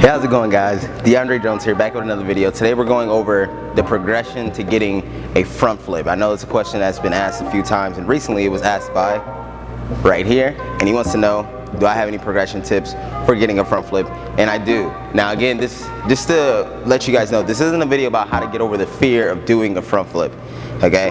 Hey, how's it going, guys? DeAndre Jones here, back with another video. Today we're going over the progression to getting a front flip. I know it's a question that's been asked a few times, and recently it was asked by right here, and he wants to know, do I have any progression tips for getting a front flip? And I do. Now again, this just to let you guys know, this isn't a video about how to get over the fear of doing a front flip. Okay,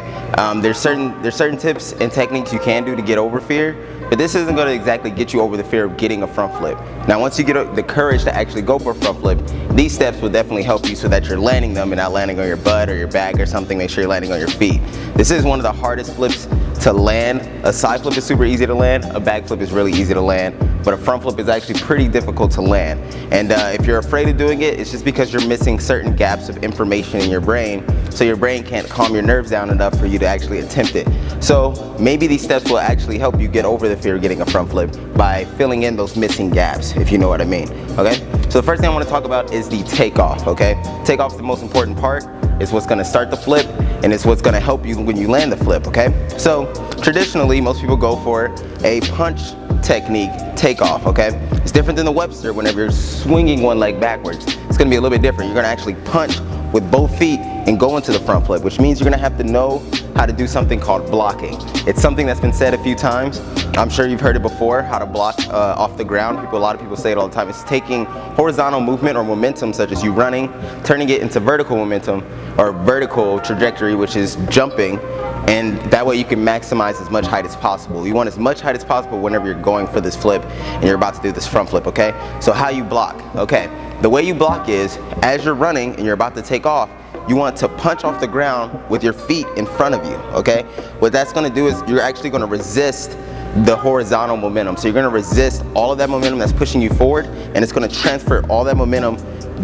there's certain tips and techniques you can do to get over fear, but this isn't going to exactly get you over the fear of getting a front flip. Now once you get the courage to actually go for a front flip, these steps will definitely help you so that you're landing them and not landing on your butt or your back or something. Make sure you're landing on your feet. This is one of the hardest flips to land. A side flip is super easy to land, a back flip is really easy to land, but a front flip is actually pretty difficult to land. And if you're afraid of doing it, it's just because you're missing certain gaps of information in your brain, so your brain can't calm your nerves down enough for you to actually attempt it. So maybe these steps will actually help you get over the fear of getting a front flip by filling in those missing gaps, if you know what I mean. Okay, so the first thing I want to talk about is the takeoff. Okay, takeoff is the most important part. It's what's going to start the flip, and it's what's going to help you when you land the flip. Okay, so traditionally most people go for a punch technique takeoff. Okay, it's different than the Webster. Whenever you're swinging one leg backwards, it's going to be a little bit different. You're going to actually punch with both feet and go into the front flip, which means you're going to have to know how to do something called blocking. It's something that's been said a few times. I'm sure you've heard it before, how to block off the ground. A lot of people say it all the time. It's taking horizontal movement or momentum, such as you running, turning it into vertical momentum or vertical trajectory, which is jumping, and that way you can maximize as much height as possible. You want as much height as possible whenever you're going for this flip and you're about to do this front flip. Okay, so how you block? Okay, the way you block is, as you're running and you're about to take off, you want to punch off the ground with your feet in front of you. Okay, what that's going to do is you're actually going to resist the horizontal momentum. So you're going to resist all of that momentum that's pushing you forward, and it's going to transfer all that momentum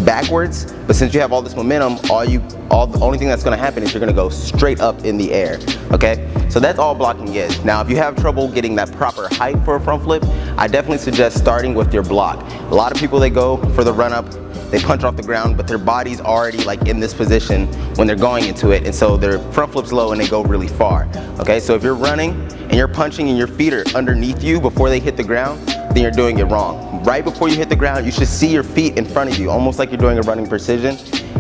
backwards. But since you have all this momentum, the only thing that's going to happen is you're going to go straight up in the air. Okay, so that's all blocking is. Now if you have trouble getting that proper height for a front flip, I definitely suggest starting with your block. A lot of people, they go for the run up, they punch off the ground, but their body's already like in this position when they're going into it, and so their front flip's low and they go really far. Okay, so if you're running and you're punching and your feet are underneath you before they hit the ground, then you're doing it wrong. Right before you hit the ground, you should see your feet in front of you, almost like you're doing a running precision,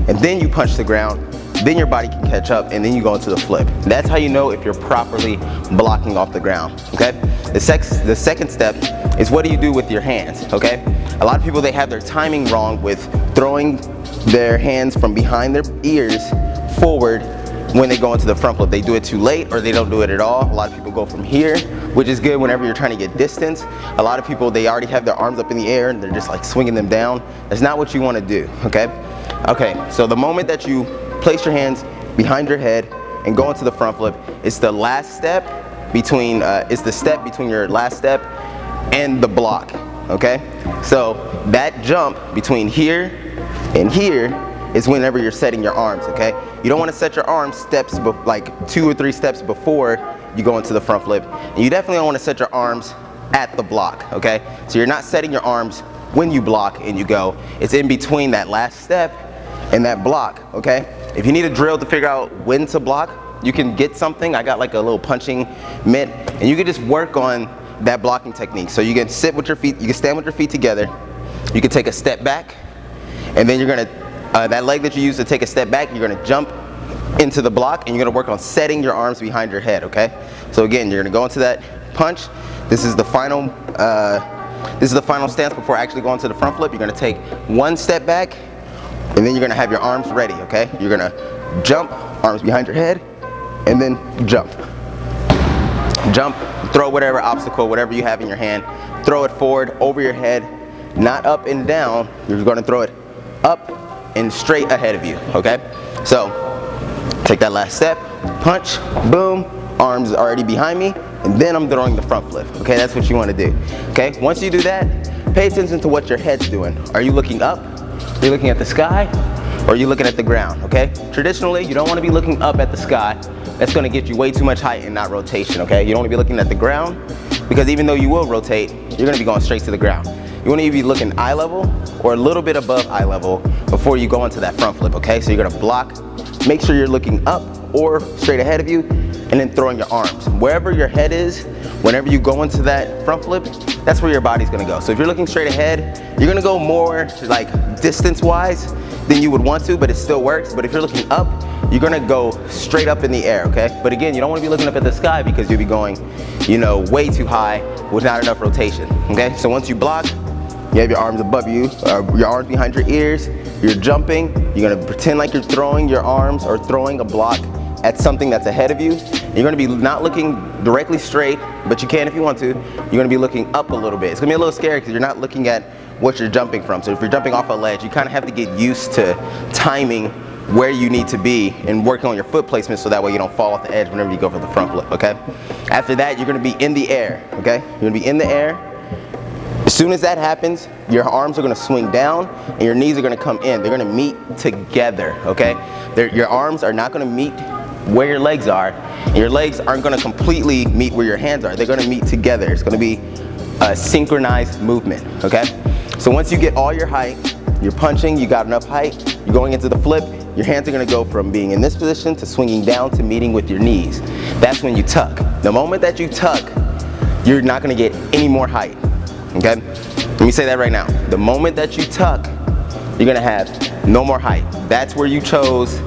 and then you punch the ground, then your body can catch up, and then you go into the flip. That's how you know if you're properly blocking off the ground. Okay, the second step is, what do you do with your hands? Okay, a lot of people, they have their timing wrong with throwing their hands from behind their ears forward when they go into the front flip. They do it too late, or they don't do it at all. A lot of people go from here, which is good whenever you're trying to get distance. A lot of people, they already have their arms up in the air and they're just like swinging them down. That's not what you want to do. Okay, so the moment that you place your hands behind your head and go into the front flip, it's the last step between it's the step between your last step and the block. Okay, so that jump between here and here is whenever you're setting your arms. Okay, you don't want to set your arms like 2 or 3 steps before you go into the front flip, and you definitely don't want to set your arms at the block. Okay, so you're not setting your arms when you block and you go. It's in between that last step and that block. Okay, if you need a drill to figure out when to block, you can get something. I got like a little punching mitt, and you can just work on that blocking technique. So you can sit with your feet, you can stand with your feet together, you can take a step back, and then you're gonna that leg that you use to take a step back, you're gonna jump into the block, and you're gonna work on setting your arms behind your head. Okay, so again, you're gonna go into that punch. This is the final stance before actually going to the front flip. You're gonna take one step back, and then you're gonna have your arms ready. Okay, you're gonna jump, arms behind your head, and then jump, throw whatever obstacle, whatever you have in your hand, throw it forward over your head, not up and down. You're going to throw it up and straight ahead of you. Okay, so take that last step, punch, boom, arms already behind me, and then I'm throwing the front flip. Okay, that's what you want to do. Okay, once you do that, pay attention to what your head's doing. Are you looking up? Are you looking at the sky? Or are you looking at the ground? Okay, traditionally you don't want to be looking up at the sky. That's going to get you way too much height and not rotation. Okay, you don't want to be looking at the ground, because even though you will rotate, you're going to be going straight to the ground. You want to be looking eye level or a little bit above eye level before you go into that front flip. Okay, so you're going to block, make sure you're looking up or straight ahead of you, and then throwing your arms. Wherever your head is, whenever you go into that front flip, that's where your body's gonna go. So if you're looking straight ahead, you're gonna go more like distance-wise than you would want to, but it still works. But if you're looking up, you're gonna go straight up in the air, okay? But again, you don't wanna be looking up at the sky because you'll be going, you know, way too high with not enough rotation, okay? So once you block, you have your arms above you, your arms behind your ears, you're jumping, you're gonna pretend like you're throwing your arms or throwing a block at something that's ahead of you. You're gonna be not looking directly straight, but you can if you want to. You're gonna be looking up a little bit. It's gonna be a little scary because you're not looking at what you're jumping from. So if you're jumping off a ledge, you kind of have to get used to timing where you need to be and working on your foot placement so that way you don't fall off the edge whenever you go for the front flip, okay? After that, you're gonna be in the air, okay? You're gonna be in the air. As soon as that happens, your arms are gonna swing down and your knees are gonna come in. They're gonna meet together, okay? Your arms are not gonna meet where your legs are, and your legs aren't gonna completely meet where your hands are. They're gonna meet together. It's gonna be a synchronized movement, okay? So once you get all your height, you're punching, you got enough height, you're going into the flip, your hands are gonna go from being in this position to swinging down to meeting with your knees. That's when you tuck. The moment that you tuck, you're not gonna get any more height. Okay? Let me say that right now. The moment that you tuck, you're gonna have no more height. That's where you chose,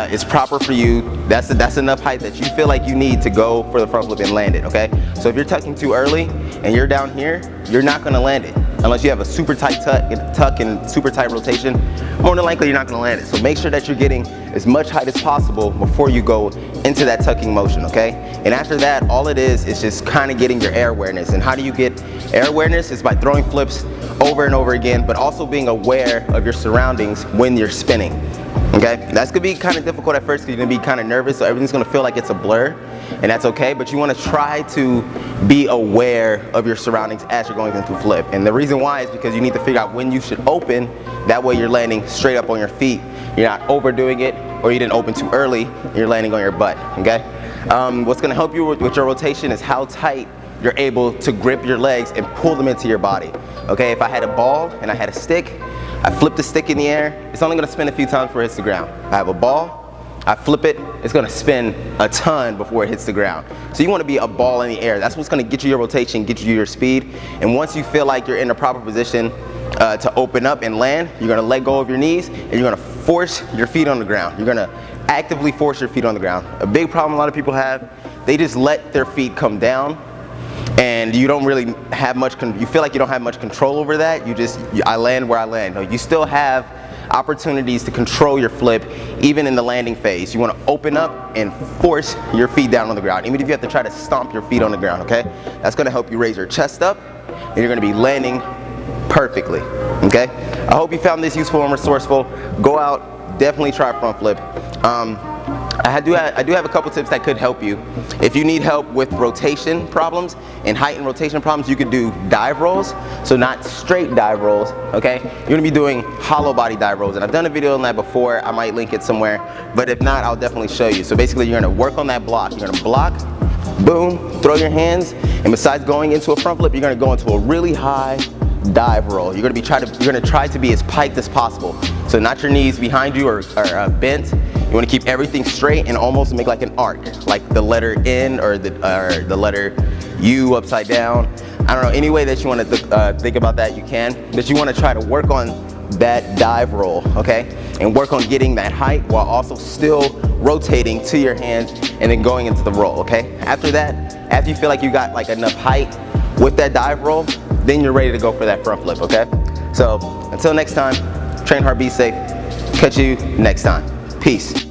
it's proper for you. That's enough height that you feel like you need to go for the front flip and land it, okay? So if you're tucking too early and you're down here, you're not gonna land it. Unless you have a super tight tuck and super tight rotation, more than likely you're not gonna land it. So make sure that you're getting as much height as possible before you go into that tucking motion, okay? And after that, all it is just kind of getting your air awareness. And how do you get air awareness? It's by throwing flips over and over again, but also being aware of your surroundings when you're spinning, okay? That's gonna be kind of difficult at first because you're gonna be kind of nervous, so everything's gonna feel like it's a blur, and that's okay, but you wanna try to be aware of your surroundings as you're going into a flip. And the reason why is because you need to figure out when you should open, that way you're landing straight up on your feet. You're not overdoing it, or you didn't open too early, you're landing on your butt, okay? What's gonna help you with your rotation is how tight you're able to grip your legs and pull them into your body, okay? If I had a ball and I had a stick, I flip the stick in the air, it's only gonna spin a few times before it hits the ground. I have a ball, I flip it, it's gonna spin a ton before it hits the ground. So you wanna be a ball in the air. That's what's gonna get you your rotation, get you your speed. And once you feel like you're in the proper position to open up and land, you're gonna let go of your knees and you're gonna force your feet on the ground. You're gonna actively force your feet on the ground. A big problem a lot of people have, they just let their feet come down and you don't really have much, you feel like you don't have much control over that. I land where I land. No, you still have opportunities to control your flip even in the landing phase. You want to open up and force your feet down on the ground, even if you have to try to stomp your feet on the ground, okay? That's going to help you raise your chest up and you're going to be landing perfectly, okay? I hope you found this useful and resourceful. Go out, definitely try front flip. I do have a couple tips that could help you. If you need help with rotation problems and height and rotation problems, you could do dive rolls. So not straight dive rolls, okay? You're gonna be doing hollow body dive rolls. And I've done a video on that before. I might link it somewhere. But if not, I'll definitely show you. So basically, you're gonna work on that block. You're gonna block, boom, throw your hands. And besides going into a front flip, you're gonna go into a really high dive roll. You're gonna try to be as piked as possible. So not your knees behind you are bent. You want to keep everything straight and almost make like an arc, like the letter N or the letter U upside down. I don't know, any way that you want to think about that, you can. But you want to try to work on that dive roll, okay? And work on getting that height while also still rotating to your hands and then going into the roll, okay? After that, after you feel like you got like enough height with that dive roll, then you're ready to go for that front flip, okay? So until next time, train hard, be safe. Catch you next time. Peace.